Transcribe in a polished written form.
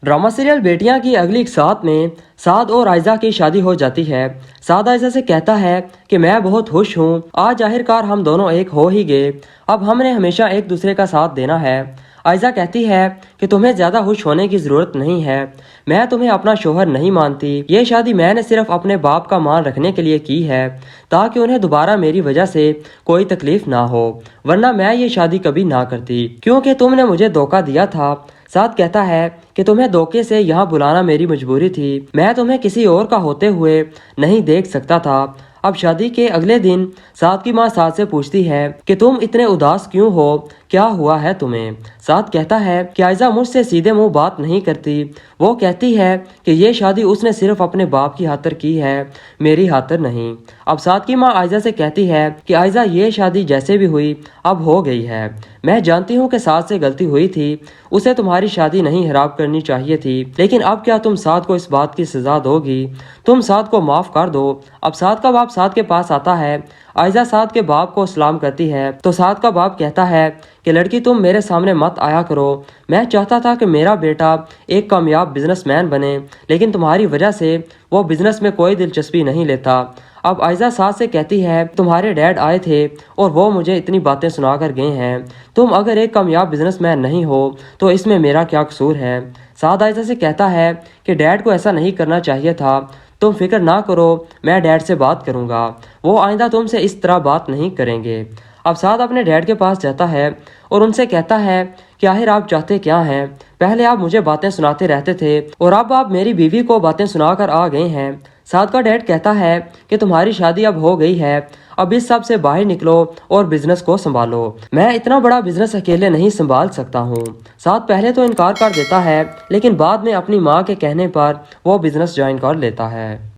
Drama serial बेटियां की अगली एक साथ में साद और आयजा की शादी हो जाती है। साद आयजा से कहता है कि मैं बहुत खुश हूँ, आज आखिरकार हम दोनों एक हो ही गए। अब हमने हमेशा एक दूसरे का साथ देना है। आयजा कहती है कि तुम्हें ज़्यादा खुश होने की ज़रूरत नहीं है, मैं तुम्हें अपना शोहर नहीं मानती। ये शादी मैंने सिर्फ अपने बाप का मान रखने के लिए की है, ताकि उन्हें दोबारा मेरी वजह से कोई तकलीफ ना हो, वरना मैं ये शादी कभी ना करती, क्योंकि तुमने मुझे धोखा दिया था। साथ कहता है कि तुम्हें धोखे से यहाँ बुलाना मेरी मजबूरी थी, मैं तुम्हें किसी और का होते हुए नहीं देख सकता था। अब शादी के अगले दिन साद की माँ साद से पूछती है कि तुम इतने उदास क्यों हो, क्या हुआ है तुम्हें। साद कहता है कि आयजा मुझसे सीधे मुंह बात नहीं करती, वो कहती है कि ये शादी उसने सिर्फ अपने बाप की खातिर की है, मेरी खातिर नहीं। अब साद की माँ आयजा से कहती है कि आयजा ये शादी जैसे भी हुई अब हो गई है, मैं जानती हूँ कि साद से गलती हुई थी, उसे तुम्हारी शादी नहीं खराब करनी चाहिए थी, लेकिन अब क्या तुम साद को इस बात की सजा दोगी, तुम साद को माफ कर दो। अब साद का बाप साद के पास आता है। आयजा साद के बाप को सलाम करती है तो साद का बाप कहता है कि लड़की तुम मेरे सामने मत आया करो, मैं चाहता था कि मेरा बेटा एक कामयाब बिजनेसमैन बने, लेकिन तुम्हारी वजह से वो बिजनेस में कोई दिलचस्पी नहीं लेता। अब आयजा साद से कहती है तुम्हारे डैड आए थे और वो मुझे इतनी बातें सुना कर गए हैं, तुम अगर एक कामयाब बिजनेसमैन नहीं हो तो इसमें मेरा क्या कसूर है। साद आयजा से कहता है कि डैड को ऐसा नहीं करना चाहिए था, तुम फिक्र ना करो, मैं डैड से बात करूंगा, वो आइंदा तुमसे इस तरह बात नहीं करेंगे। अब साद अपने डैड के पास जाता है और उनसे कहता है कि आखिर आप चाहते क्या हैं, पहले आप मुझे बातें सुनाते रहते थे और अब आप मेरी बीवी को बातें सुनाकर आ गए हैं। साद का डैड कहता है कि तुम्हारी शादी अब हो गई है, अब इस सब से बाहर निकलो और बिजनेस को संभालो, मैं इतना बड़ा बिजनेस अकेले नहीं संभाल सकता हूँ। साद पहले तो इनकार कर देता है, लेकिन बाद में अपनी माँ के कहने पर वो बिजनेस ज्वाइन कर लेता है।